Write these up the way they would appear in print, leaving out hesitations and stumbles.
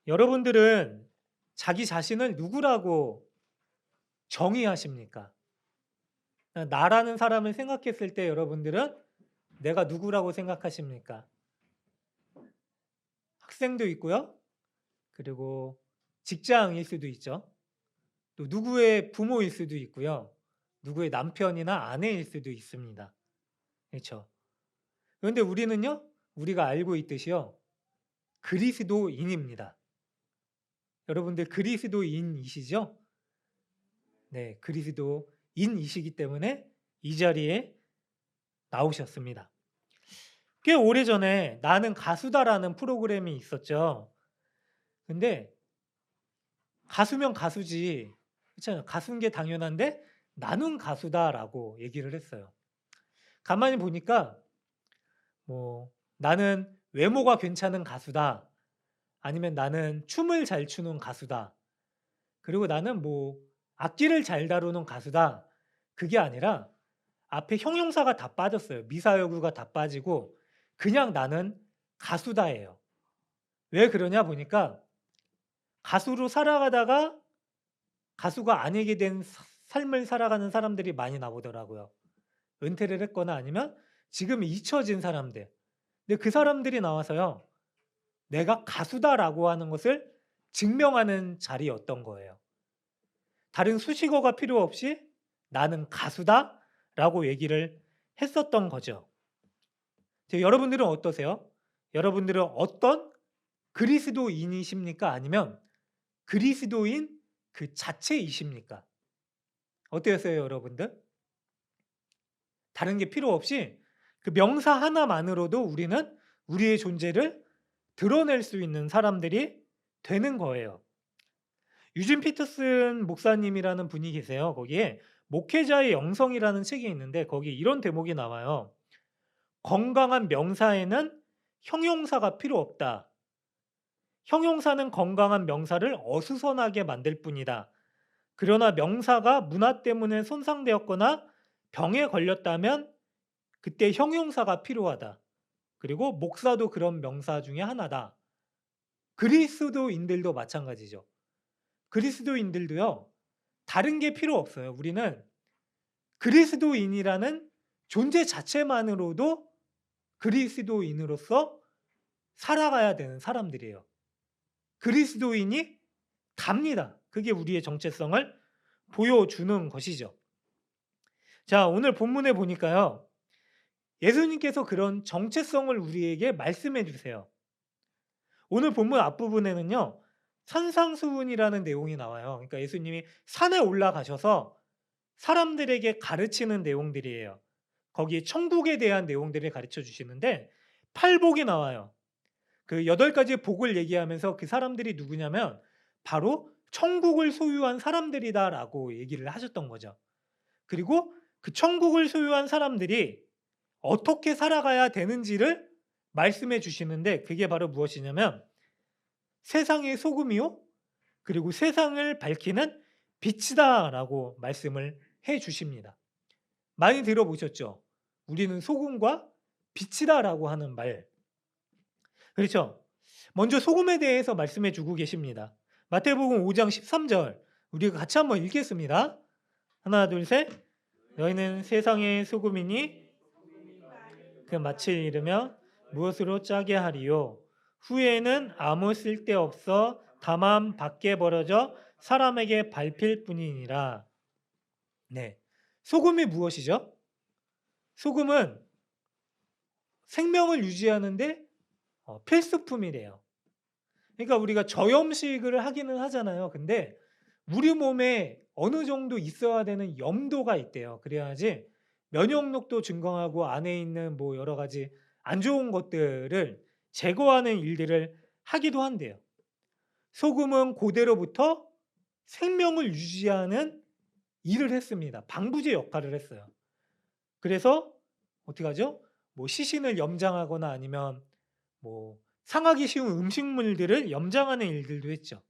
여러분들은 자기 자신을 누구라고 정의하십니까? 나라는 사람을 생각했을 때 여러분들은 내가 누구라고 생각하십니까? 학생도 있고요. 그리고 직장일 수도 있죠. 또 누구의 부모일 수도 있고요. 누구의 남편이나 아내일 수도 있습니다. 그렇죠? 그런데 우리는요. 우리가 알고 있듯이요. 그리스도인입니다. 여러분들 그리스도인이시죠? 네, 그리스도인이시기 때문에 이 자리에 나오셨습니다. 꽤 오래전에 나는 가수다라는 프로그램이 있었죠. 근데 가수면 가수지. 그렇잖아요. 가수인 게 당연한데 나는 가수다라고 얘기를 했어요. 가만히 보니까 뭐 나는 외모가 괜찮은 가수다. 아니면 나는 춤을 잘 추는 가수다. 그리고 나는 뭐 악기를 잘 다루는 가수다. 그게 아니라 앞에 형용사가 다 빠졌어요. 미사여구가 다 빠지고 그냥 나는 가수다예요. 왜 그러냐 보니까 가수로 살아가다가 가수가 아니게 된 삶을 살아가는 사람들이 많이 나오더라고요. 은퇴를 했거나 아니면 지금 잊혀진 사람들. 근데 그 사람들이 나와서요. 내가 가수다라고 하는 것을 증명하는 자리였던 거예요. 다른 수식어가 필요 없이 나는 가수다라고 얘기를 했었던 거죠. 여러분들은 어떠세요? 여러분들은 어떤 그리스도인이십니까? 아니면 그리스도인 그 자체이십니까? 어떠세요, 여러분들? 다른 게 필요 없이 그 명사 하나만으로도 우리는 우리의 존재를 드러낼 수 있는 사람들이 되는 거예요. 유진 피터슨 목사님이라는 분이 계세요. 거기에 목회자의 영성이라는 책이 있는데 거기 이런 대목이 나와요. 건강한 명사에는 형용사가 필요 없다. 형용사는 건강한 명사를 어수선하게 만들 뿐이다. 그러나 명사가 문화 때문에 손상되었거나 병에 걸렸다면 그때 형용사가 필요하다. 그리고 목사도 그런 명사 중에 하나다. 그리스도인들도 마찬가지죠. 그리스도인들도요. 다른 게 필요 없어요. 우리는 그리스도인이라는 존재 자체만으로도 그리스도인으로서 살아가야 되는 사람들이에요. 그리스도인이 답니다. 그게 우리의 정체성을 보여주는 것이죠. 자, 오늘 본문에 보니까요. 예수님께서 그런 정체성을 우리에게 말씀해 주세요. 오늘 본문 앞부분에는요. 산상수훈이라는 내용이 나와요. 그러니까 예수님이 산에 올라가셔서 사람들에게 가르치는 내용들이에요. 거기에 천국에 대한 내용들을 가르쳐 주시는데 팔복이 나와요. 그 8가지의 복을 얘기하면서 그 사람들이 누구냐면 바로 천국을 소유한 사람들이다라고 얘기를 하셨던 거죠. 그리고 그 천국을 소유한 사람들이 어떻게 살아가야 되는지를 말씀해 주시는데 그게 바로 무엇이냐면 세상의 소금이요. 그리고 세상을 밝히는 빛이다라고 말씀을 해 주십니다. 많이 들어보셨죠? 우리는 소금과 빛이다라고 하는 말. 그렇죠? 먼저 소금에 대해서 말씀해 주고 계십니다. 마태복음 5장 13절 우리가 같이 한번 읽겠습니다. 하나 둘 셋. 너희는 세상의 소금이니 그 맛을 잃으면 무엇으로 짜게 하리요? 후에는 아무 쓸데없어 다만 밖에 벌어져 사람에게 밟힐 뿐이니라. 네. 소금이 무엇이죠? 소금은 생명을 유지하는데 필수품이래요. 그러니까 우리가 저염식을 하기는 하잖아요. 근데 우리 몸에 어느 정도 있어야 되는 염도가 있대요. 그래야지 면역력도 증강하고 안에 있는 뭐 여러 가지 안 좋은 것들을 제거하는 일들을 하기도 한대요. 소금은 고대로부터 생명을 유지하는 일을 했습니다. 방부제 역할을 했어요. 그래서 어떻게 하죠? 뭐 시신을 염장하거나 아니면 뭐 상하기 쉬운 음식물들을 염장하는 일들도 했죠.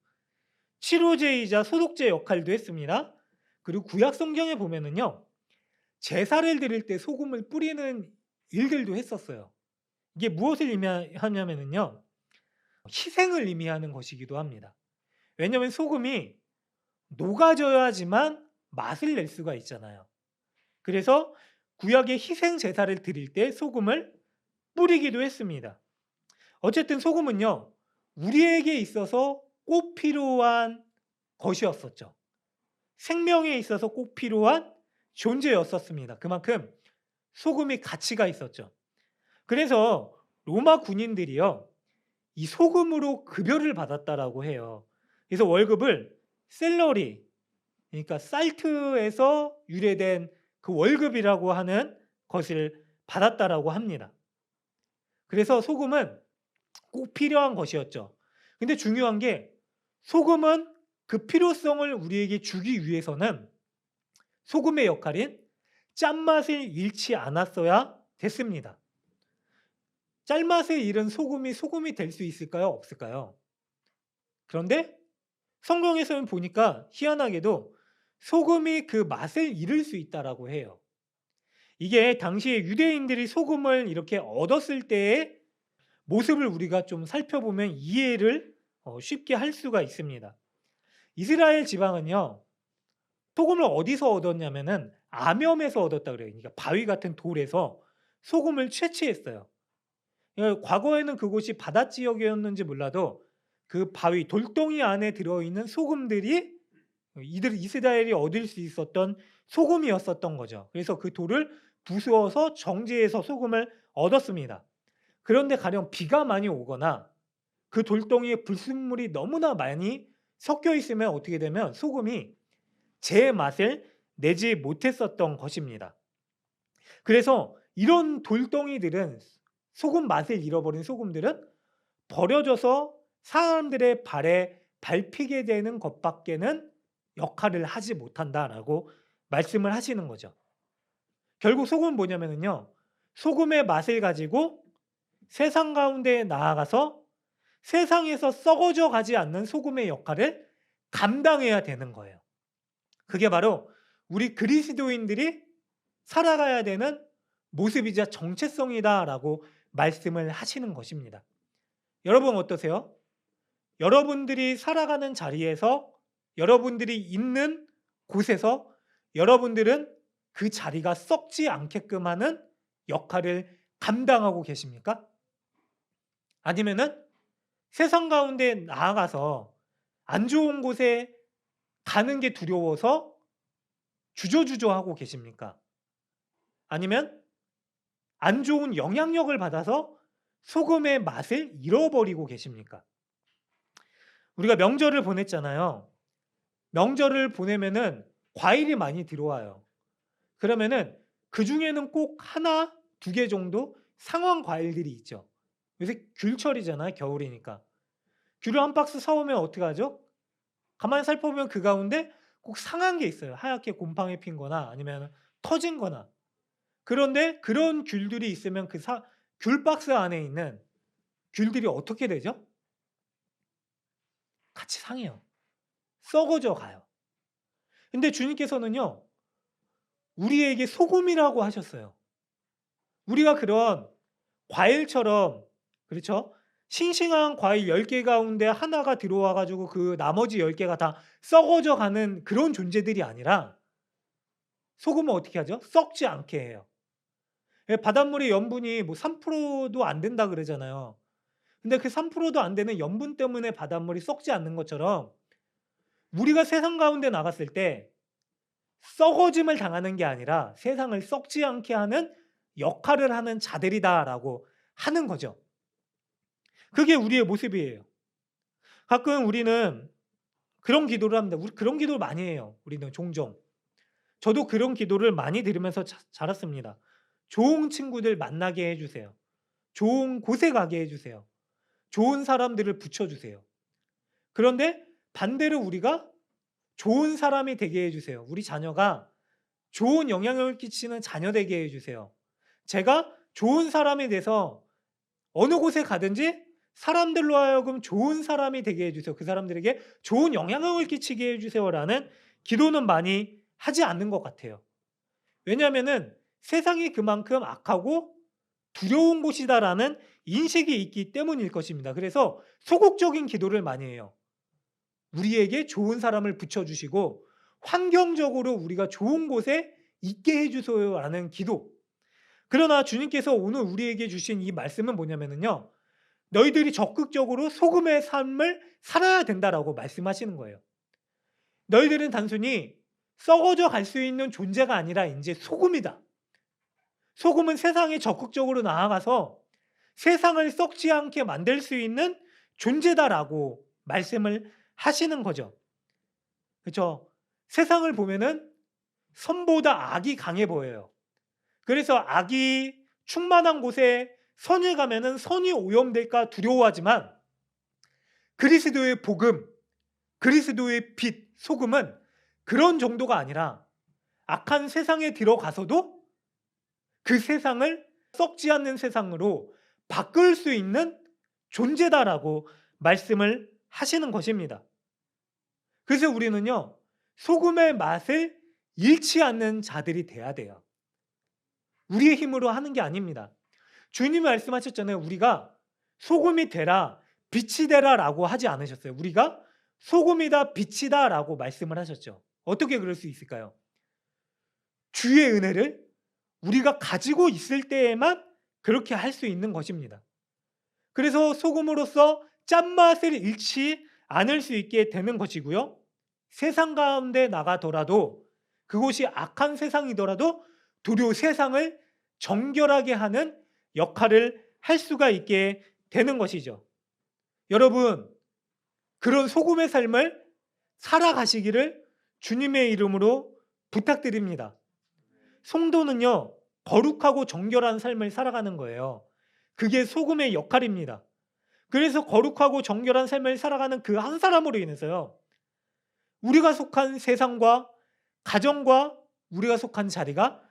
치료제이자 소독제 역할도 했습니다. 그리고 구약 성경에 보면은요. 제사를 드릴 때 소금을 뿌리는 일들도 했었어요. 이게 무엇을 의미하냐면요. 희생을 의미하는 것이기도 합니다. 왜냐하면 소금이 녹아져야지만 맛을 낼 수가 있잖아요. 그래서 구약의 희생 제사를 드릴 때 소금을 뿌리기도 했습니다. 어쨌든 소금은요, 우리에게 있어서 꼭 필요한 것이었었죠. 생명에 있어서 꼭 필요한 존재였었습니다. 그만큼 소금이 가치가 있었죠. 그래서 로마 군인들이요, 이 소금으로 급여를 받았다라고 해요. 그래서 월급을 셀러리, 그러니까 살트에서 유래된 그 월급이라고 하는 것을 받았다라고 합니다. 그래서 소금은 꼭 필요한 것이었죠. 근데 중요한 게 소금은 그 필요성을 우리에게 주기 위해서는 소금의 역할인 짠맛을 잃지 않았어야 됐습니다. 짠맛을 잃은 소금이 될 수 있을까요? 없을까요? 그런데 성경에서는 보니까 희한하게도 소금이 그 맛을 잃을 수 있다라고 해요. 이게 당시에 유대인들이 소금을 이렇게 얻었을 때의 모습을 우리가 좀 살펴보면 이해를 쉽게 할 수가 있습니다. 이스라엘 지방은요, 소금을 어디서 얻었냐면은 암염에서 얻었다 그래요. 그러니까 바위 같은 돌에서 소금을 채취했어요. 그러니까 과거에는 그곳이 바다 지역이었는지 몰라도 그 바위 돌덩이 안에 들어있는 소금들이 이들 이스라엘이 얻을 수 있었던 소금이었었던 거죠. 그래서 그 돌을 부수어서 정제해서 소금을 얻었습니다. 그런데 가령 비가 많이 오거나 그 돌덩이에 불순물이 너무나 많이 섞여 있으면 어떻게 되면 소금이 제 맛을 내지 못했었던 것입니다. 그래서 이런 돌덩이들은 소금 맛을 잃어버린 소금들은 버려져서 사람들의 발에 밟히게 되는 것밖에는 역할을 하지 못한다라고 말씀을 하시는 거죠. 결국 소금은 뭐냐면요, 소금의 맛을 가지고 세상 가운데에 나아가서 세상에서 썩어져 가지 않는 소금의 역할을 감당해야 되는 거예요. 그게 바로 우리 그리스도인들이 살아가야 되는 모습이자 정체성이다라고 말씀을 하시는 것입니다. 여러분 어떠세요? 여러분들이 살아가는 자리에서, 여러분들이 있는 곳에서 여러분들은 그 자리가 썩지 않게끔 하는 역할을 감당하고 계십니까? 아니면은 세상 가운데 나아가서 안 좋은 곳에 가는 게 두려워서 주저주저하고 계십니까? 아니면 안 좋은 영향력을 받아서 소금의 맛을 잃어버리고 계십니까? 우리가 명절을 보냈잖아요. 명절을 보내면은 과일이 많이 들어와요. 그러면은 그중에는 꼭 하나, 두 개 정도 상한 과일들이 있죠. 요새 귤철이잖아요. 겨울이니까. 귤을 한 박스 사오면 어떡하죠? 가만히 살펴보면 그 가운데 꼭 상한 게 있어요. 하얗게 곰팡이 핀 거나 아니면 터진 거나. 그런데 그런 귤들이 있으면 귤 박스 안에 있는 귤들이 어떻게 되죠? 같이 상해요. 썩어져 가요. 근데 주님께서는요, 우리에게 소금이라고 하셨어요. 우리가 그런 과일처럼, 그렇죠? 싱싱한 과일 10개 가운데 하나가 들어와 가지고 그 나머지 10개가 다 썩어져 가는 그런 존재들이 아니라 소금은 어떻게 하죠? 썩지 않게 해요. 예, 바닷물의 염분이 뭐 3%도 안 된다 그러잖아요. 근데 그 3%도 안 되는 염분 때문에 바닷물이 썩지 않는 것처럼 우리가 세상 가운데 나갔을 때 썩어짐을 당하는 게 아니라 세상을 썩지 않게 하는 역할을 하는 자들이다라고 하는 거죠. 그게 우리의 모습이에요. 가끔 우리는 그런 기도를 합니다. 우리 그런 기도를 많이 해요. 우리는 종종. 저도 그런 기도를 많이 들으면서 자랐습니다. 좋은 친구들 만나게 해 주세요. 좋은 곳에 가게 해 주세요. 좋은 사람들을 붙여 주세요. 그런데 반대로 우리가 좋은 사람이 되게 해 주세요. 우리 자녀가 좋은 영향력을 끼치는 자녀 되게 해 주세요. 제가 좋은 사람이 돼서 어느 곳에 가든지 사람들로 하여금 좋은 사람이 되게 해 주세요. 그 사람들에게 좋은 영향력을 끼치게 해 주세요라는 기도는 많이 하지 않는 것 같아요. 왜냐하면은 세상이 그만큼 악하고 두려운 곳이다라는 인식이 있기 때문일 것입니다. 그래서 소극적인 기도를 많이 해요. 우리에게 좋은 사람을 붙여주시고 환경적으로 우리가 좋은 곳에 있게 해주세요라는 기도. 그러나 주님께서 오늘 우리에게 주신 이 말씀은 뭐냐면요. 너희들이 적극적으로 소금의 삶을 살아야 된다라고 말씀하시는 거예요. 너희들은 단순히 썩어져 갈 수 있는 존재가 아니라 이제 소금이다. 소금은 세상에 적극적으로 나아가서 세상을 썩지 않게 만들 수 있는 존재다라고 말씀을 하시는 거죠. 그렇죠? 세상을 보면은 선보다 악이 강해 보여요. 그래서 악이 충만한 곳에 선을 가면은 선이 오염될까 두려워하지만 그리스도의 복음, 그리스도의 빛, 소금은 그런 정도가 아니라 악한 세상에 들어가서도 그 세상을 썩지 않는 세상으로 바꿀 수 있는 존재다라고 말씀을 하시는 것입니다. 그래서 우리는요, 소금의 맛을 잃지 않는 자들이 돼야 돼요. 우리의 힘으로 하는 게 아닙니다. 주님이 말씀하셨잖아요. 우리가 소금이 되라, 빛이 되라 라고 하지 않으셨어요. 우리가 소금이다, 빛이다 라고 말씀을 하셨죠. 어떻게 그럴 수 있을까요? 주의 은혜를 우리가 가지고 있을 때에만 그렇게 할 수 있는 것입니다. 그래서 소금으로서 짠맛을 잃지 않을 수 있게 되는 것이고요. 세상 가운데 나가더라도 그곳이 악한 세상이더라도 도리어 세상을 정결하게 하는 역할을 할 수가 있게 되는 것이죠. 여러분, 그런 소금의 삶을 살아가시기를 주님의 이름으로 부탁드립니다. 성도는요, 거룩하고 정결한 삶을 살아가는 거예요. 그게 소금의 역할입니다. 그래서 거룩하고 정결한 삶을 살아가는 그 한 사람으로 인해서요, 우리가 속한 세상과 가정과 우리가 속한 자리가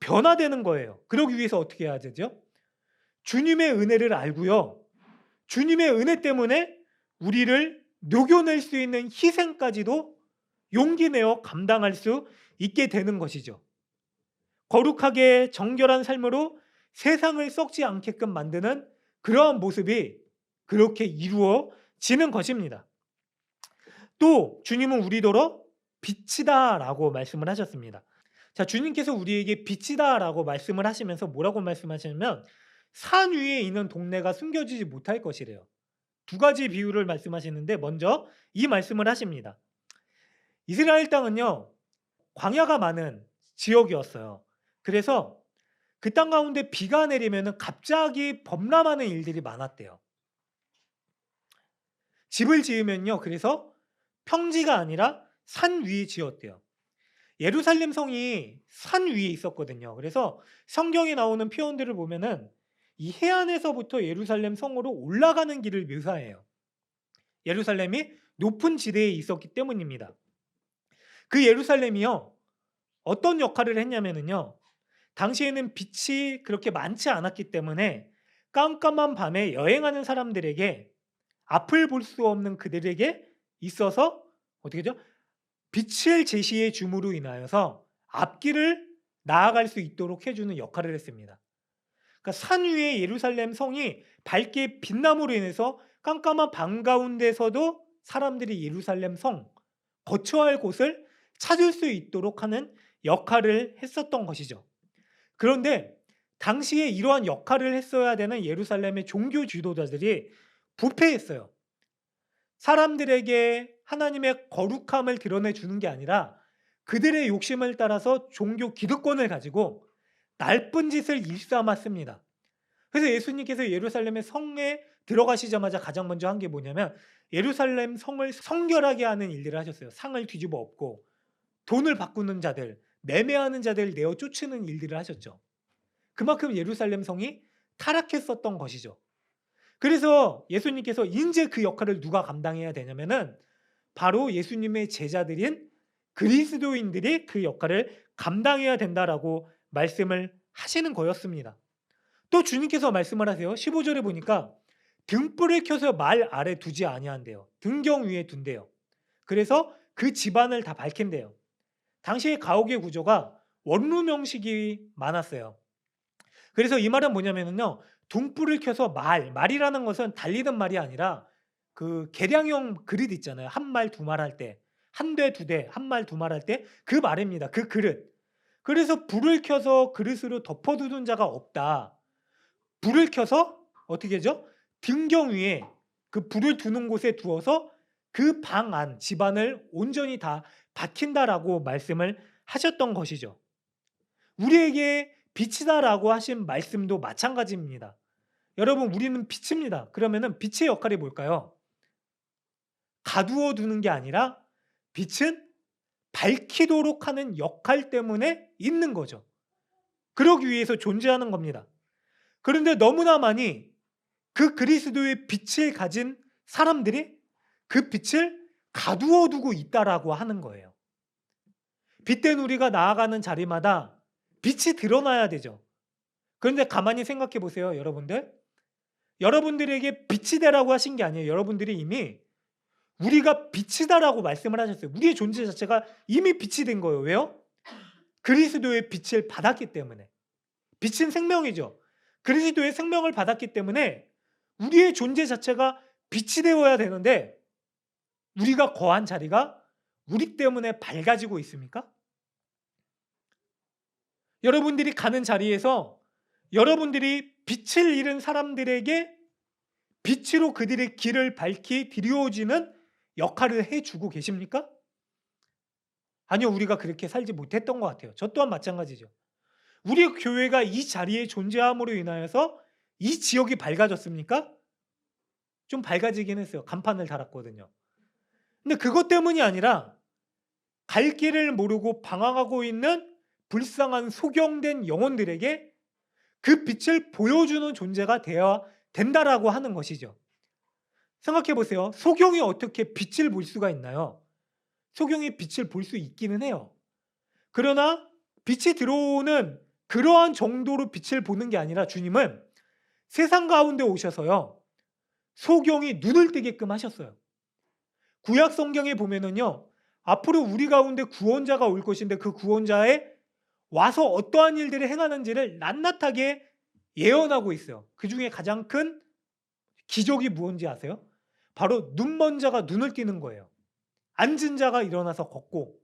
변화되는 거예요. 그러기 위해서 어떻게 해야 되죠? 주님의 은혜를 알고요. 주님의 은혜 때문에 우리를 녹여낼 수 있는 희생까지도 용기 내어 감당할 수 있게 되는 것이죠. 거룩하게 정결한 삶으로 세상을 썩지 않게끔 만드는 그러한 모습이 그렇게 이루어지는 것입니다. 또 주님은 우리더러 빛이다라고 말씀을 하셨습니다. 자, 주님께서 우리에게 빛이다라고 말씀을 하시면서 뭐라고 말씀하시냐면 산 위에 있는 동네가 숨겨지지 못할 것이래요. 두 가지 비유를 말씀하시는데 먼저 이 말씀을 하십니다. 이스라엘 땅은요, 광야가 많은 지역이었어요. 그래서 그 땅 가운데 비가 내리면 갑자기 범람하는 일들이 많았대요. 집을 지으면요, 그래서 평지가 아니라 산 위에 지었대요. 예루살렘 성이 산 위에 있었거든요. 그래서 성경에 나오는 표현들을 보면은 이 해안에서부터 예루살렘 성으로 올라가는 길을 묘사해요. 예루살렘이 높은 지대에 있었기 때문입니다. 그 예루살렘이요, 어떤 역할을 했냐면요, 당시에는 빛이 그렇게 많지 않았기 때문에 깜깜한 밤에 여행하는 사람들에게 앞을 볼 수 없는 그들에게 있어서 어떻게 죠? 빛을 제시해 줌으로 인하여서 앞길을 나아갈 수 있도록 해주는 역할을 했습니다. 그러니까 산 위에 예루살렘 성이 밝게 빛남으로 인해서 깜깜한 밤 가운데서도 사람들이 예루살렘 성, 거처할 곳을 찾을 수 있도록 하는 역할을 했었던 것이죠. 그런데 당시에 이러한 역할을 했어야 되는 예루살렘의 종교 지도자들이 부패했어요. 사람들에게 하나님의 거룩함을 드러내 주는 게 아니라 그들의 욕심을 따라서 종교 기득권을 가지고 나쁜 짓을 일삼았습니다. 그래서 예수님께서 예루살렘의 성에 들어가시자마자 가장 먼저 한 게 뭐냐면 예루살렘 성을 성결하게 하는 일들을 하셨어요. 상을 뒤집어 엎고 돈을 바꾸는 자들, 매매하는 자들을 내어 쫓는 일들을 하셨죠. 그만큼 예루살렘 성이 타락했었던 것이죠. 그래서 예수님께서 이제 그 역할을 누가 감당해야 되냐면은 바로 예수님의 제자들인 그리스도인들이 그 역할을 감당해야 된다라고 말씀을 하시는 거였습니다. 또 주님께서 말씀을 하세요. 15절에 보니까 등불을 켜서 말 아래 두지 아니한대요. 등경 위에 둔대요. 그래서 그 집안을 다 밝힌대요. 당시의 가옥의 구조가 원룸 형식이 많았어요. 그래서 이 말은 뭐냐면요, 등불을 켜서 말이라는 것은 달리는 말이 아니라 그 계량형 그릇 있잖아요. 한 말 두 말 할 때. 한 대 두 대, 한 말 두 말 할 때 그 말입니다. 그 그릇. 그래서 불을 켜서 그릇으로 덮어두는 자가 없다. 불을 켜서 어떻게 하죠? 등경 위에 그 불을 두는 곳에 두어서 그 방 안, 집안을 온전히 다 밝힌다라고 말씀을 하셨던 것이죠. 우리에게 빛이다라고 하신 말씀도 마찬가지입니다. 여러분, 우리는 빛입니다. 그러면은 빛의 역할이 뭘까요? 가두어 두는 게 아니라 빛은 밝히도록 하는 역할 때문에 있는 거죠. 그러기 위해서 존재하는 겁니다. 그런데 너무나 많이 그 그리스도의 빛을 가진 사람들이 그 빛을 가두어 두고 있다라고 하는 거예요. 빛된 우리가 나아가는 자리마다 빛이 드러나야 되죠. 그런데 가만히 생각해 보세요, 여러분들. 여러분들에게 빛이 되라고 하신 게 아니에요. 여러분들이 이미 우리가 빛이다라고 말씀을 하셨어요. 우리의 존재 자체가 이미 빛이 된 거예요. 왜요? 그리스도의 빛을 받았기 때문에. 빛은 생명이죠. 그리스도의 생명을 받았기 때문에 우리의 존재 자체가 빛이 되어야 되는데 우리가 거한 자리가 우리 때문에 밝아지고 있습니까? 여러분들이 가는 자리에서 여러분들이 빛을 잃은 사람들에게 빛으로 그들의 길을 밝히 드리워지는 역할을 해주고 계십니까? 아니요, 우리가 그렇게 살지 못했던 것 같아요. 저 또한 마찬가지죠. 우리 교회가 이 자리에 존재함으로 인하여서 이 지역이 밝아졌습니까? 좀 밝아지긴 했어요. 간판을 달았거든요. 근데 그것 때문이 아니라 갈 길을 모르고 방황하고 있는 불쌍한 소경된 영혼들에게 그 빛을 보여주는 존재가 되어야 된다라고 하는 것이죠. 생각해 보세요. 소경이 어떻게 빛을 볼 수가 있나요? 소경이 빛을 볼 수 있기는 해요. 그러나 빛이 들어오는 그러한 정도로 빛을 보는 게 아니라 주님은 세상 가운데 오셔서요. 소경이 눈을 뜨게끔 하셨어요. 구약 성경에 보면은요. 앞으로 우리 가운데 구원자가 올 것인데 그 구원자에 와서 어떠한 일들을 행하는지를 낱낱하게 예언하고 있어요. 그 중에 가장 큰 기적이 무엇인지 아세요? 바로 눈먼 자가 눈을 띄는 거예요. 앉은 자가 일어나서 걷고.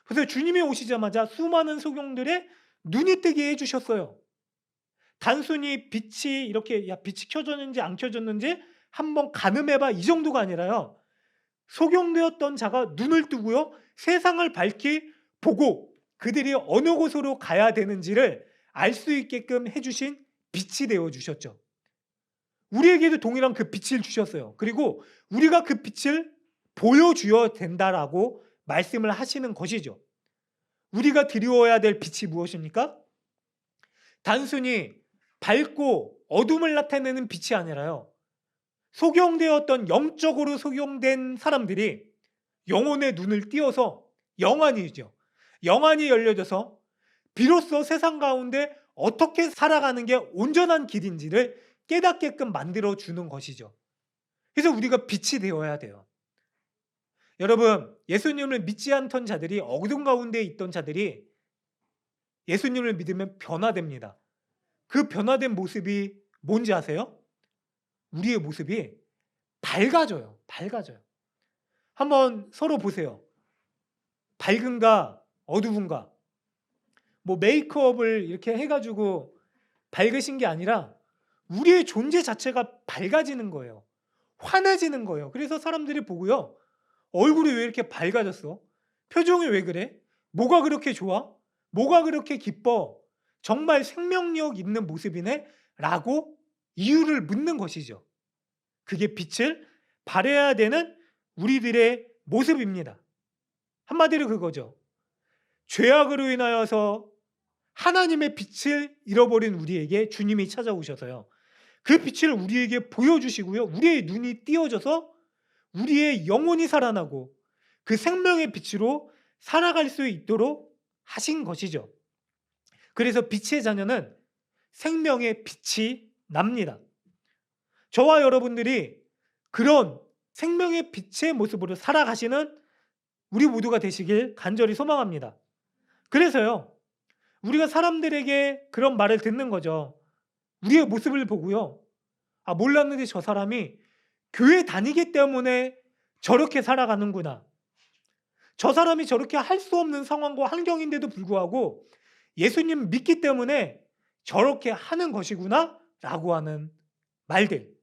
그래서 주님이 오시자마자 수많은 소경들의 눈이 뜨게 해주셨어요. 단순히 빛이 이렇게 빛이 켜졌는지 안 켜졌는지 한번 가늠해봐 이 정도가 아니라요. 소경되었던 자가 눈을 뜨고요. 세상을 밝히 보고 그들이 어느 곳으로 가야 되는지를 알 수 있게끔 해주신 빛이 되어주셨죠. 우리에게도 동일한 그 빛을 주셨어요. 그리고 우리가 그 빛을 보여주어야 된다라고 말씀을 하시는 것이죠. 우리가 드리워야 될 빛이 무엇입니까? 단순히 밝고 어둠을 나타내는 빛이 아니라요. 소경되었던 영적으로 소경된 사람들이 영혼의 눈을 띄어서 영안이죠. 영안이 열려져서 비로소 세상 가운데 어떻게 살아가는 게 온전한 길인지를 깨닫게끔 만들어주는 것이죠. 그래서 우리가 빛이 되어야 돼요. 여러분, 예수님을 믿지 않던 자들이 어둠 가운데 있던 자들이 예수님을 믿으면 변화됩니다. 그 변화된 모습이 뭔지 아세요? 우리의 모습이 밝아져요. 밝아져요. 한번 서로 보세요. 밝은가 어두운가. 뭐 메이크업을 이렇게 해가지고 밝으신 게 아니라 우리의 존재 자체가 밝아지는 거예요. 환해지는 거예요. 그래서 사람들이 보고요. 얼굴이 왜 이렇게 밝아졌어? 표정이 왜 그래? 뭐가 그렇게 좋아? 뭐가 그렇게 기뻐? 정말 생명력 있는 모습이네? 라고 이유를 묻는 것이죠. 그게 빛을 발해야 되는 우리들의 모습입니다. 한마디로 그거죠. 죄악으로 인하여서 하나님의 빛을 잃어버린 우리에게 주님이 찾아오셔서요. 그 빛을 우리에게 보여주시고요. 우리의 눈이 띄어져서 우리의 영혼이 살아나고 그 생명의 빛으로 살아갈 수 있도록 하신 것이죠. 그래서 빛의 자녀는 생명의 빛이 납니다. 저와 여러분들이 그런 생명의 빛의 모습으로 살아가시는 우리 모두가 되시길 간절히 소망합니다. 그래서요. 우리가 사람들에게 그런 말을 듣는 거죠. 우리의 모습을 보고요. 아, 몰랐는데 저 사람이 교회 다니기 때문에 저렇게 살아가는구나. 저 사람이 저렇게 할 수 없는 상황과 환경인데도 불구하고 예수님 믿기 때문에 저렇게 하는 것이구나라고 하는 말들.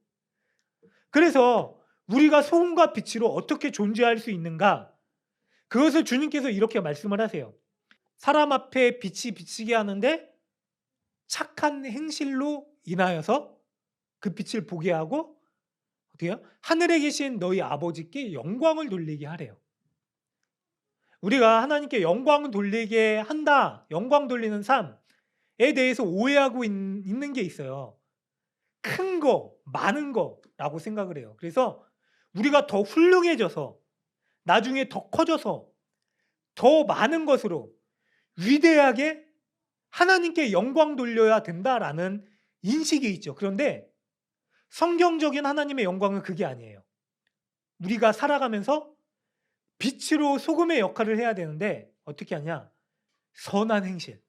그래서 우리가 소금과 빛으로 어떻게 존재할 수 있는가? 그것을 주님께서 이렇게 말씀을 하세요. 사람 앞에 빛이 비치게 하는데 착한 행실로 인하여서 그 빛을 보게 하고 어떻게요? 하늘에 계신 너희 아버지께 영광을 돌리게 하래요. 우리가 하나님께 영광 돌리게 한다, 영광 돌리는 삶에 대해서 오해하고 있는 게 있어요. 큰 거, 많은 거라고 생각을 해요. 그래서 우리가 더 훌륭해져서 나중에 더 커져서 더 많은 것으로 위대하게 하나님께 영광 돌려야 된다라는 인식이 있죠. 그런데 성경적인 하나님의 영광은 그게 아니에요. 우리가 살아가면서 빛으로 소금의 역할을 해야 되는데 어떻게 하냐? 선한 행실,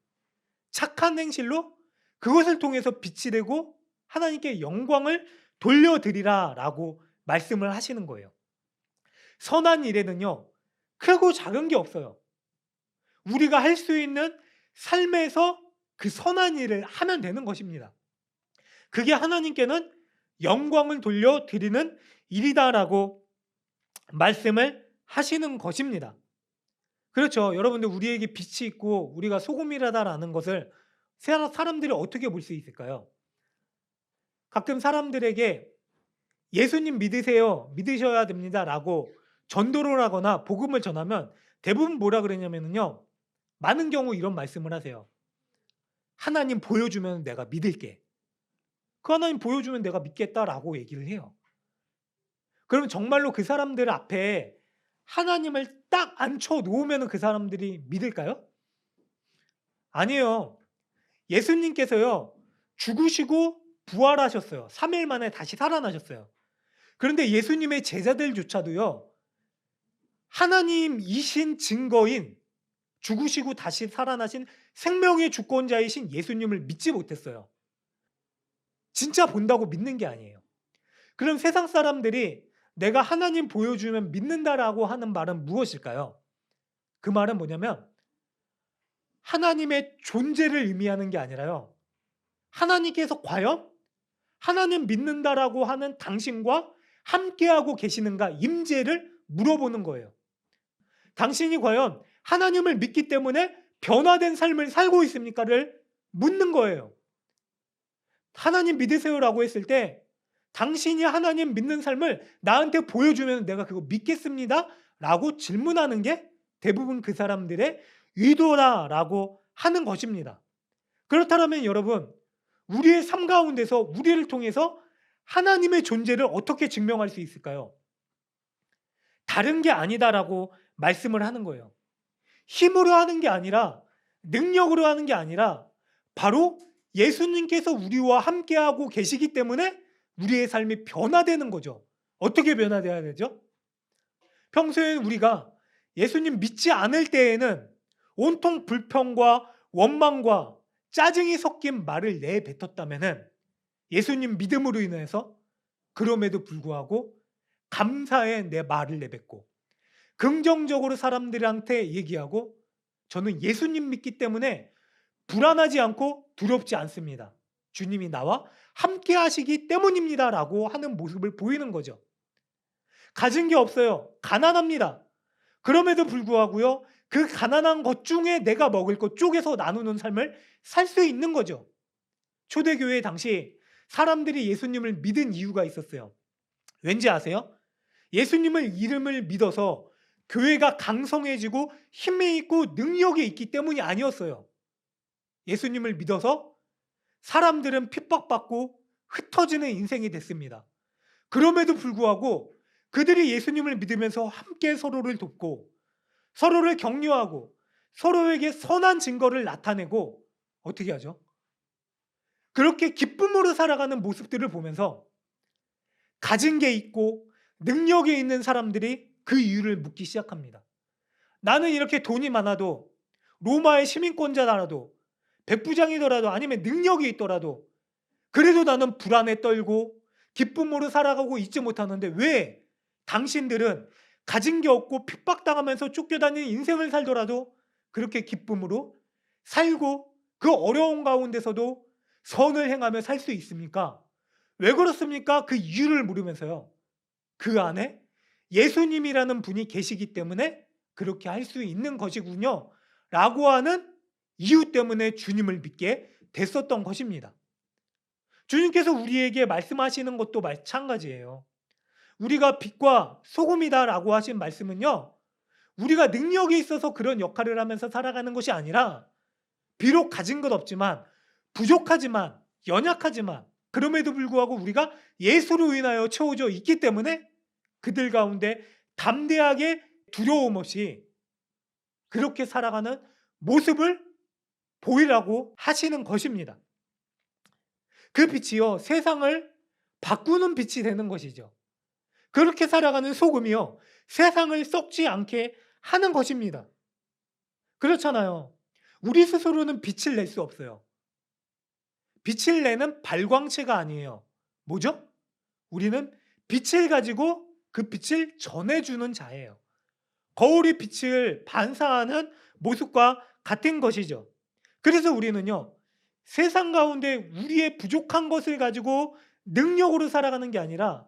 착한 행실로 그것을 통해서 빛이 되고 하나님께 영광을 돌려드리라라고 말씀을 하시는 거예요. 선한 일에는요, 크고 작은 게 없어요. 우리가 할 수 있는 삶에서 그 선한 일을 하면 되는 것입니다. 그게 하나님께는 영광을 돌려드리는 일이다라고 말씀을 하시는 것입니다. 그렇죠. 여러분들, 우리에게 빛이 있고 우리가 소금이라다라는 것을 사람들이 어떻게 볼 수 있을까요? 가끔 사람들에게 예수님 믿으세요, 믿으셔야 됩니다라고 전도를 하거나 복음을 전하면 대부분 뭐라 그러냐면요, 많은 경우 이런 말씀을 하세요. 하나님 보여주면 내가 믿을게. 그 하나님 보여주면 내가 믿겠다라고 얘기를 해요. 그러면 정말로 그 사람들 앞에 하나님을 딱 앉혀 놓으면 그 사람들이 믿을까요? 아니에요. 예수님께서요, 죽으시고 부활하셨어요. 3일 만에 다시 살아나셨어요. 그런데 예수님의 제자들조차도요, 하나님이신 증거인 죽으시고 다시 살아나신 생명의 주권자이신 예수님을 믿지 못했어요. 진짜 본다고 믿는 게 아니에요. 그럼 세상 사람들이 내가 하나님 보여주면 믿는다라고 하는 말은 무엇일까요? 그 말은 뭐냐면 하나님의 존재를 의미하는 게 아니라요, 하나님께서 과연 하나님 믿는다라고 하는 당신과 함께하고 계시는가, 임재를 물어보는 거예요. 당신이 과연 하나님을 믿기 때문에 변화된 삶을 살고 있습니까를 묻는 거예요. 하나님 믿으세요라고 했을 때 당신이 하나님 믿는 삶을 나한테 보여주면 내가 그거 믿겠습니다 라고 질문하는 게 대부분 그 사람들의 의도다라고 하는 것입니다. 그렇다면 여러분, 우리의 삶 가운데서 우리를 통해서 하나님의 존재를 어떻게 증명할 수 있을까요? 다른 게 아니다라고 말씀을 하는 거예요. 힘으로 하는 게 아니라, 능력으로 하는 게 아니라 바로 예수님께서 우리와 함께하고 계시기 때문에 우리의 삶이 변화되는 거죠. 어떻게 변화돼야 되죠? 평소에 우리가 예수님 믿지 않을 때에는 온통 불평과 원망과 짜증이 섞인 말을 내뱉었다면 예수님 믿음으로 인해서 그럼에도 불구하고 감사의 내 말을 내뱉고 긍정적으로 사람들한테 얘기하고 저는 예수님 믿기 때문에 불안하지 않고 두렵지 않습니다. 주님이 나와 함께 하시기 때문입니다 라고 하는 모습을 보이는 거죠. 가진 게 없어요. 가난합니다. 그럼에도 불구하고요, 그 가난한 것 중에 내가 먹을 것 쪼개서 나누는 삶을 살 수 있는 거죠. 초대교회 당시 사람들이 예수님을 믿은 이유가 있었어요. 왠지 아세요? 예수님을 이름을 믿어서 교회가 강성해지고 힘이 있고 능력이 있기 때문이 아니었어요. 예수님을 믿어서 사람들은 핍박받고 흩어지는 인생이 됐습니다. 그럼에도 불구하고 그들이 예수님을 믿으면서 함께 서로를 돕고 서로를 격려하고 서로에게 선한 증거를 나타내고 어떻게 하죠? 그렇게 기쁨으로 살아가는 모습들을 보면서 가진 게 있고 능력이 있는 사람들이 그 이유를 묻기 시작합니다. 나는 이렇게 돈이 많아도, 로마의 시민권자라도, 백부장이더라도, 아니면 능력이 있더라도 그래도 나는 불안에 떨고 기쁨으로 살아가고 있지 못하는데 왜 당신들은 가진 게 없고 핍박당하면서 쫓겨다니는 인생을 살더라도 그렇게 기쁨으로 살고 그 어려운 가운데서도 선을 행하며 살 수 있습니까? 왜 그렇습니까? 그 이유를 물으면서요. 그 안에 예수님이라는 분이 계시기 때문에 그렇게 할 수 있는 것이군요. 라고 하는 이유 때문에 주님을 믿게 됐었던 것입니다. 주님께서 우리에게 말씀하시는 것도 마찬가지예요. 우리가 빛과 소금이다라고 하신 말씀은요. 우리가 능력이 있어서 그런 역할을 하면서 살아가는 것이 아니라 비록 가진 것 없지만 부족하지만 연약하지만 그럼에도 불구하고 우리가 예수로 인하여 채워져 있기 때문에 그들 가운데 담대하게 두려움 없이 그렇게 살아가는 모습을 보이라고 하시는 것입니다. 그 빛이요 세상을 바꾸는 빛이 되는 것이죠. 그렇게 살아가는 소금이요 세상을 썩지 않게 하는 것입니다. 그렇잖아요. 우리 스스로는 빛을 낼 수 없어요. 빛을 내는 발광체가 아니에요. 뭐죠? 우리는 빛을 가지고 그 빛을 전해주는 자예요. 거울이 빛을 반사하는 모습과 같은 것이죠. 그래서 우리는요 세상 가운데 우리의 부족한 것을 가지고 능력으로 살아가는 게 아니라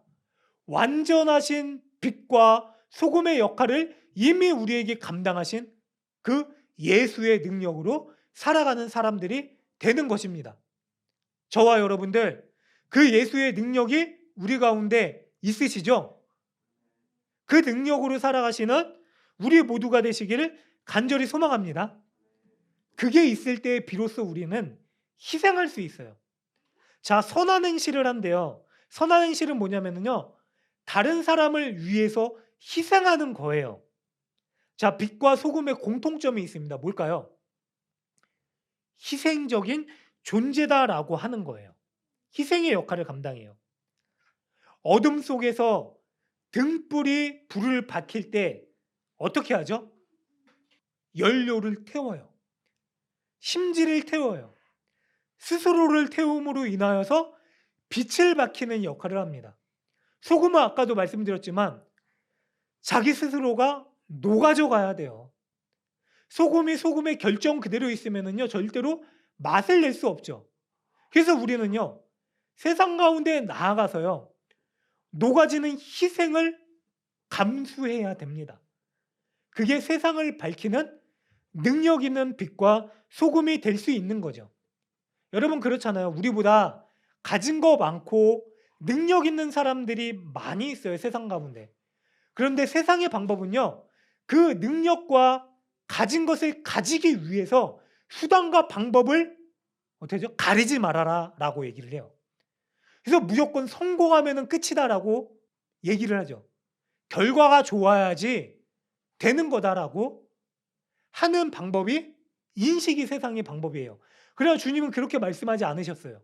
완전하신 빛과 소금의 역할을 이미 우리에게 감당하신 그 예수의 능력으로 살아가는 사람들이 되는 것입니다. 저와 여러분들 그 예수의 능력이 우리 가운데 있으시죠? 그 능력으로 살아가시는 우리 모두가 되시기를 간절히 소망합니다. 그게 있을 때 비로소 우리는 희생할 수 있어요. 자, 선한 행실을 한대요. 선한 행실은 뭐냐면요. 다른 사람을 위해서 희생하는 거예요. 자, 빛과 소금의 공통점이 있습니다. 뭘까요? 희생적인 존재다라고 하는 거예요. 희생의 역할을 감당해요. 어둠 속에서 등불이 불을 밝힐 때 어떻게 하죠? 연료를 태워요. 심지를 태워요. 스스로를 태움으로 인하여서 빛을 밝히는 역할을 합니다. 소금은 아까도 말씀드렸지만 자기 스스로가 녹아져 가야 돼요. 소금이 소금의 결정 그대로 있으면요 절대로 맛을 낼 수 없죠. 그래서 우리는요 세상 가운데 나아가서요 녹아지는 희생을 감수해야 됩니다. 그게 세상을 밝히는 능력 있는 빛과 소금이 될 수 있는 거죠. 여러분 그렇잖아요. 우리보다 가진 거 많고 능력 있는 사람들이 많이 있어요. 세상 가운데. 그런데 세상의 방법은요. 그 능력과 가진 것을 가지기 위해서 수단과 방법을 어떻게 하죠? 가리지 말아라 라고 얘기를 해요. 그래서 무조건 성공하면 끝이다라고 얘기를 하죠. 결과가 좋아야지 되는 거다라고 하는 방법이 인식이 세상의 방법이에요. 그래야 주님은 그렇게 말씀하지 않으셨어요.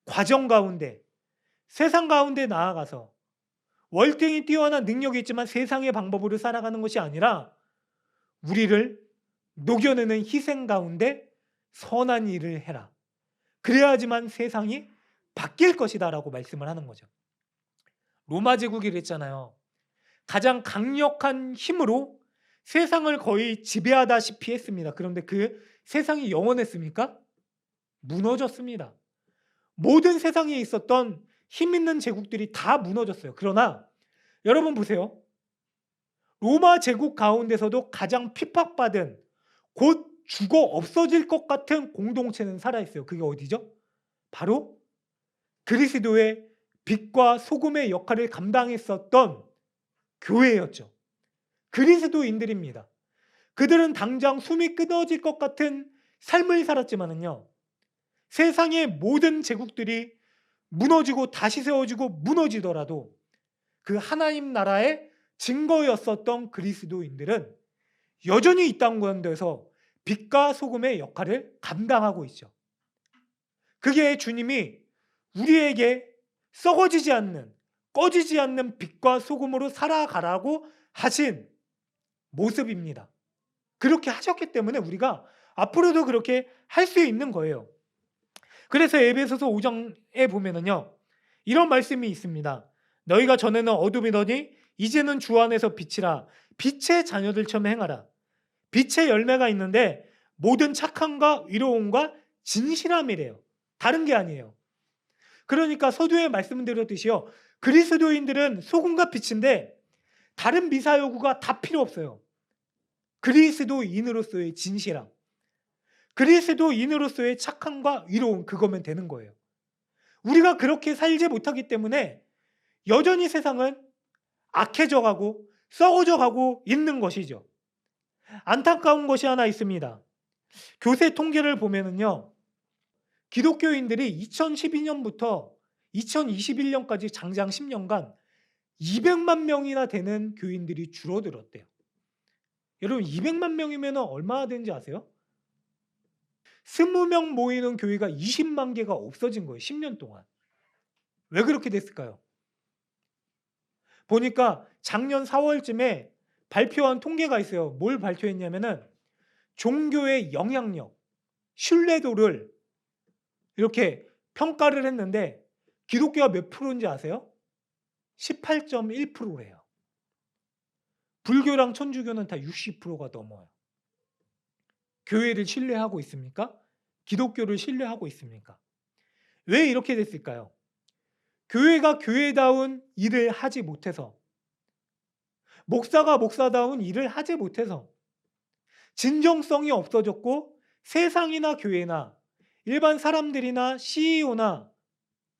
과정 가운데 세상 가운데 나아가서 월등히 뛰어난 능력이 있지만 세상의 방법으로 살아가는 것이 아니라 우리를 녹여내는 희생 가운데 선한 일을 해라. 그래야지만 세상이 바뀔 것이다 라고 말씀을 하는 거죠. 로마 제국이 그랬잖아요. 가장 강력한 힘으로 세상을 거의 지배하다시피 했습니다. 그런데 그 세상이 영원했습니까? 무너졌습니다. 모든 세상에 있었던 힘 있는 제국들이 다 무너졌어요. 그러나 여러분 보세요. 로마 제국 가운데서도 가장 핍박받은 곧 죽어 없어질 것 같은 공동체는 살아있어요. 그게 어디죠? 바로 그리스도의 빛과 소금의 역할을 감당했었던 교회였죠. 그리스도인들입니다. 그들은 당장 숨이 끊어질 것 같은 삶을 살았지만은요. 세상의 모든 제국들이 무너지고 다시 세워지고 무너지더라도 그 하나님 나라의 증거였었던 그리스도인들은 여전히 이 땅 가운데서 빛과 소금의 역할을 감당하고 있죠. 그게 주님이 우리에게 썩어지지 않는 꺼지지 않는 빛과 소금으로 살아가라고 하신 모습입니다. 그렇게 하셨기 때문에 우리가 앞으로도 그렇게 할 수 있는 거예요. 그래서 에베소서 5장에 보면은요, 이런 말씀이 있습니다. 너희가 전에는 어둠이더니 이제는 주 안에서 빛이라. 빛의 자녀들처럼 행하라. 빛의 열매가 있는데 모든 착함과 위로움과 진실함이래요. 다른 게 아니에요. 그러니까 서두에 말씀드렸듯이요, 그리스도인들은 소금과 빛인데 다른 미사여구가 다 필요 없어요. 그리스도인으로서의 진실함, 그리스도인으로서의 착함과 위로움, 그거면 되는 거예요. 우리가 그렇게 살지 못하기 때문에 여전히 세상은 악해져 가고 썩어져 가고 있는 것이죠. 안타까운 것이 하나 있습니다. 교세 통계를 보면은요, 기독교인들이 2012년부터 2021년까지 장장 10년간 200만 명이나 되는 교인들이 줄어들었대요. 여러분, 200만 명이면 얼마나 되는지 아세요? 20명 모이는 교회가 20만 개가 없어진 거예요. 10년 동안. 왜 그렇게 됐을까요? 보니까 작년 4월쯤에 발표한 통계가 있어요. 뭘 발표했냐면은 종교의 영향력, 신뢰도를 이렇게 평가를 했는데 기독교가 몇 프로인지 아세요? 18.1%래요. 불교랑 천주교는 다 60%가 넘어요. 교회를 신뢰하고 있습니까? 기독교를 신뢰하고 있습니까? 왜 이렇게 됐을까요? 교회가 교회다운 일을 하지 못해서, 목사가 목사다운 일을 하지 못해서 진정성이 없어졌고, 세상이나 교회나 일반 사람들이나 CEO나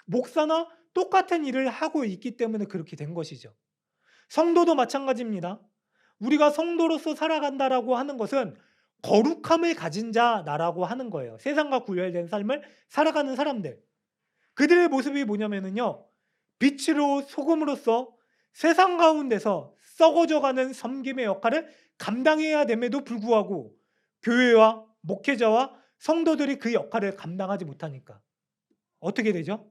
목사나 똑같은 일을 하고 있기 때문에 그렇게 된 것이죠. 성도도 마찬가지입니다. 우리가 성도로서 살아간다라고 하는 것은 거룩함을 가진 자나라고 하는 거예요. 세상과 구별된 삶을 살아가는 사람들. 그들의 모습이 뭐냐면요, 빛으로 소금으로서 세상 가운데서 썩어져가는 섬김의 역할을 감당해야 됨에도 불구하고 교회와 목회자와 성도들이 그 역할을 감당하지 못하니까 어떻게 되죠?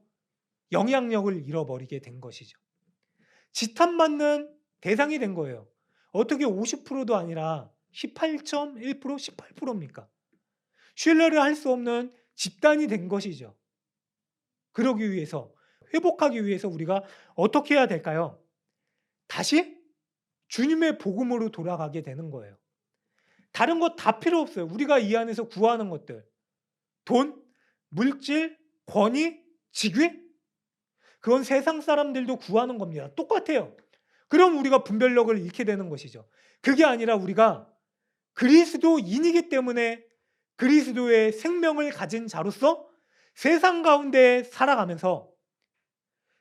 영향력을 잃어버리게 된 것이죠. 지탄받는 대상이 된 거예요. 어떻게 50%도 아니라 18.1%, 18%입니까? 신뢰를 할 수 없는 집단이 된 것이죠. 그러기 위해서, 회복하기 위해서 우리가 어떻게 해야 될까요? 다시 주님의 복음으로 돌아가게 되는 거예요. 다른 거 다 필요 없어요. 우리가 이 안에서 구하는 것들. 돈, 물질, 권위, 직위? 그건 세상 사람들도 구하는 겁니다. 똑같아요. 그럼 우리가 분별력을 잃게 되는 것이죠. 그게 아니라 우리가 그리스도인이기 때문에 그리스도의 생명을 가진 자로서 세상 가운데 살아가면서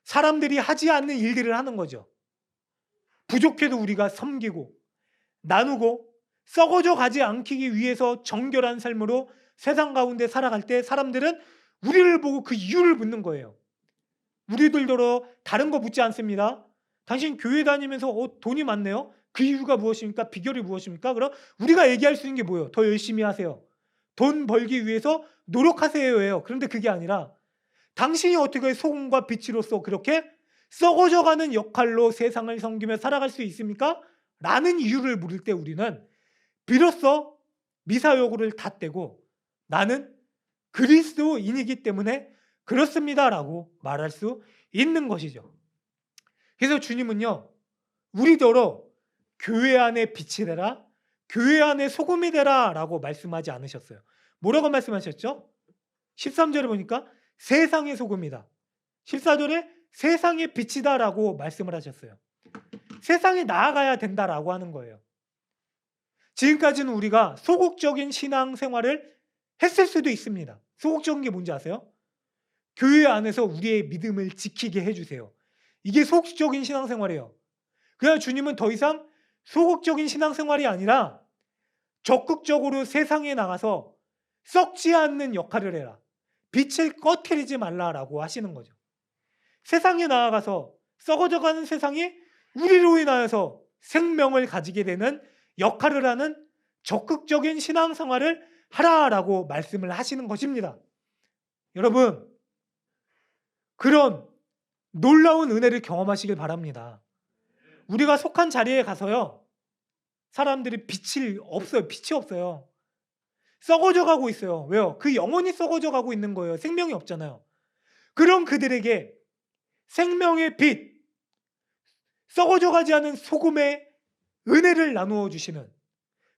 사람들이 하지 않는 일들을 하는 거죠. 부족해도 우리가 섬기고 나누고 썩어져 가지 않기 위해서 정결한 삶으로 세상 가운데 살아갈 때 사람들은 우리를 보고 그 이유를 묻는 거예요. 우리들도 다른 거 묻지 않습니다. 당신 교회 다니면서 돈이 많네요. 그 이유가 무엇입니까? 비결이 무엇입니까? 그럼 우리가 얘기할 수 있는 게 뭐예요? 더 열심히 하세요. 돈 벌기 위해서 노력하세요예요. 그런데 그게 아니라 당신이 어떻게 소금과 빛으로서 그렇게 썩어져가는 역할로 세상을 섬기며 살아갈 수 있습니까? 라는 이유를 물을 때 우리는 비로소 미사여구를 다 떼고 나는 그리스도인이기 때문에 그렇습니다라고 말할 수 있는 것이죠. 그래서 주님은요, 우리더러 교회 안에 빛이 되라, 교회 안에 소금이 되라 라고 말씀하지 않으셨어요. 뭐라고 말씀하셨죠? 13절에 보니까 세상의 소금이다. 14절에 세상의 빛이다 라고 말씀을 하셨어요. 세상에 나아가야 된다라고 하는 거예요. 지금까지는 우리가 소극적인 신앙생활을 했을 수도 있습니다. 소극적인 게 뭔지 아세요? 교회 안에서 우리의 믿음을 지키게 해주세요. 이게 소극적인 신앙생활이에요. 그래야 주님은 더 이상 소극적인 신앙생활이 아니라 적극적으로 세상에 나가서 썩지 않는 역할을 해라. 빛을 꺼트리지 말라라고 하시는 거죠. 세상에 나아가서 썩어져가는 세상이 우리로 인하여서 생명을 가지게 되는 역할을 하는 적극적인 신앙생활을 하라라고 말씀을 하시는 것입니다. 여러분, 그런 놀라운 은혜를 경험하시길 바랍니다. 우리가 속한 자리에 가서요, 사람들이 빛이 없어요. 썩어져 가고 있어요. 왜요? 그 영혼이 썩어져 가고 있는 거예요. 생명이 없잖아요. 그런 그들에게 생명의 빛, 썩어져 가지 않은 소금의 은혜를 나누어 주시는,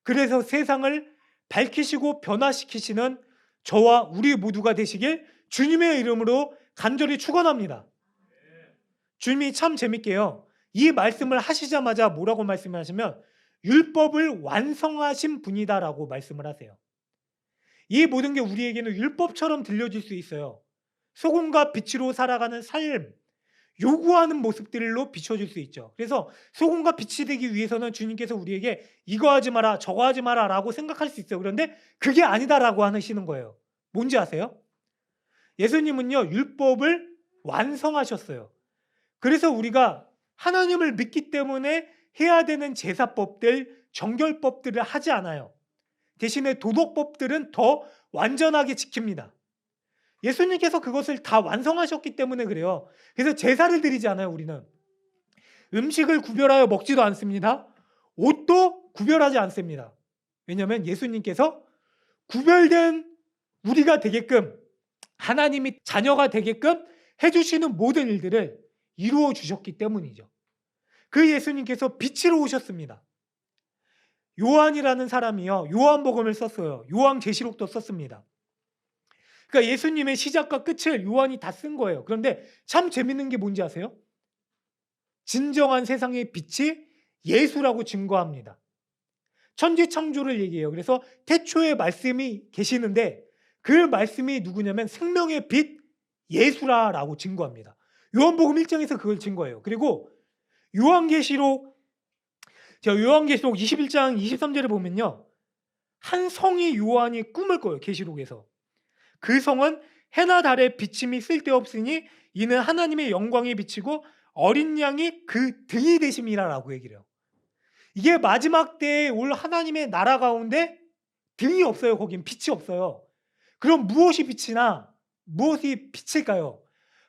그래서 세상을 밝히시고 변화시키시는 저와 우리 모두가 되시길 주님의 이름으로 간절히 축원합니다. 주님이 참 재밌게요. 이 말씀을 하시자마자 뭐라고 말씀하시면 율법을 완성하신 분이다라고 말씀을 하세요. 이 모든 게 우리에게는 율법처럼 들려질 수 있어요. 소금과 빛으로 살아가는 삶, 요구하는 모습들로 비춰줄 수 있죠. 그래서 소금과 빛이 되기 위해서는 주님께서 우리에게 이거 하지 마라, 저거 하지 마라 라고 생각할 수 있어요. 그런데 그게 아니다라고 하시는 거예요. 뭔지 아세요? 예수님은요, 율법을 완성하셨어요. 그래서 우리가 하나님을 믿기 때문에 해야 되는 제사법들, 정결법들을 하지 않아요. 대신에 도덕법들은 더 완전하게 지킵니다. 예수님께서 그것을 다 완성하셨기 때문에 그래요. 그래서 제사를 드리지 않아요. 우리는 음식을 구별하여 먹지도 않습니다. 옷도 구별하지 않습니다. 왜냐하면 예수님께서 구별된 우리가 되게끔, 하나님이 자녀가 되게끔 해주시는 모든 일들을 이루어 주셨기 때문이죠. 그 예수님께서 빛으로 오셨습니다. 요한이라는 사람이요, 요한복음을 썼어요. 요한계시록도 썼습니다. 그러니까 예수님의 시작과 끝을 요한이 다 쓴 거예요. 그런데 참 재밌는 게 뭔지 아세요? 진정한 세상의 빛이 예수라고 증거합니다. 천지창조를 얘기해요. 그래서 태초에 말씀이 계시는데 그 말씀이 누구냐면 생명의 빛 예수라라고 증거합니다. 요한복음 1장에서 그걸 증거해요. 그리고 요한계시록 21장 23절에 보면요, 한 성이 요한이 꿈을 꿔요. 계시록에서. 그 성은 해나 달의 비침이 쓸데없으니 이는 하나님의 영광이 비치고 어린 양이 그 등이 되심이라라고 얘기를 해요. 이게 마지막 때에 올 하나님의 나라 가운데 등이 없어요. 거긴 빛이 없어요. 그럼 무엇이 빛이나 무엇이 빛일까요?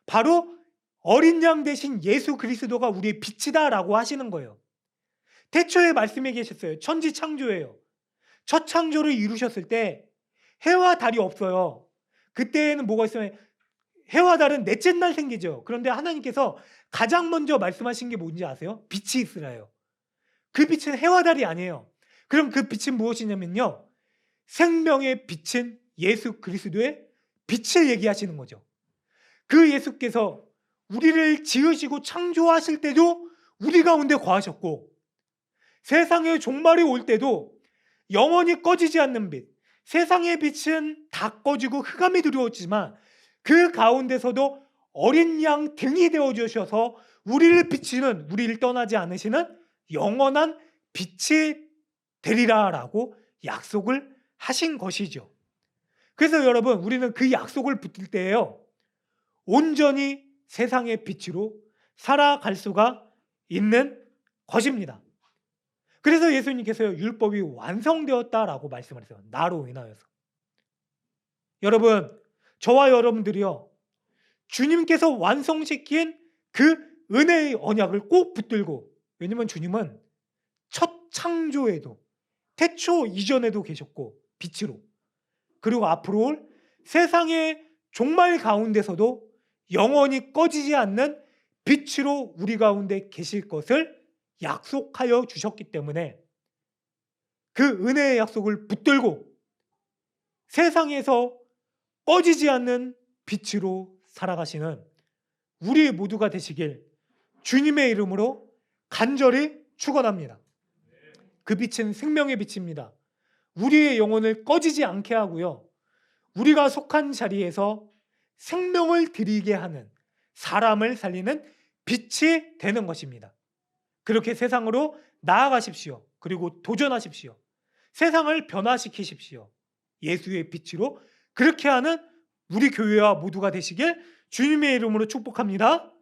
바로 어린 양 대신 예수 그리스도가 우리의 빛이다라고 하시는 거예요. 태초에 말씀해 계셨어요. 천지 창조예요. 첫 창조를 이루셨을 때 해와 달이 없어요. 그때는 뭐가 있어요? 해와 달은 넷째 날 생기죠. 그런데 하나님께서 가장 먼저 말씀하신 게 뭔지 아세요? 빛이 있으라요. 그 빛은 해와 달이 아니에요. 그럼 그 빛은 무엇이냐면요, 생명의 빛은 예수 그리스도의 빛을 얘기하시는 거죠. 그 예수께서 우리를 지으시고 창조하실 때도 우리 가운데 거하셨고, 세상의 종말이 올 때도 영원히 꺼지지 않는 빛, 세상의 빛은 다 꺼지고 흑암이 두려웠지만 그 가운데서도 어린 양 등이 되어주셔서 우리를 비치는, 우리를 떠나지 않으시는 영원한 빛이 되리라라고 약속을 하신 것이죠. 그래서 여러분, 우리는 그 약속을 붙들 때에요, 온전히 세상의 빛으로 살아갈 수가 있는 것입니다. 그래서 예수님께서요, 율법이 완성되었다라고 말씀을 했어요. 나로 인하여서. 여러분, 저와 여러분들이요, 주님께서 완성시킨 그 은혜의 언약을 꼭 붙들고, 왜냐면 주님은 첫 창조에도, 태초 이전에도 계셨고 빛으로, 그리고 앞으로 올 세상의 종말 가운데서도 영원히 꺼지지 않는 빛으로 우리 가운데 계실 것을 약속하여 주셨기 때문에 그 은혜의 약속을 붙들고 세상에서 꺼지지 않는 빛으로 살아가시는 우리 모두가 되시길 주님의 이름으로 간절히 축원합니다. 그 빛은 생명의 빛입니다. 우리의 영혼을 꺼지지 않게 하고요, 우리가 속한 자리에서 생명을 드리게 하는, 사람을 살리는 빛이 되는 것입니다. 그렇게 세상으로 나아가십시오. 그리고 도전하십시오. 세상을 변화시키십시오. 예수의 빛으로 그렇게 하는 우리 교회와 모두가 되시길 주님의 이름으로 축복합니다.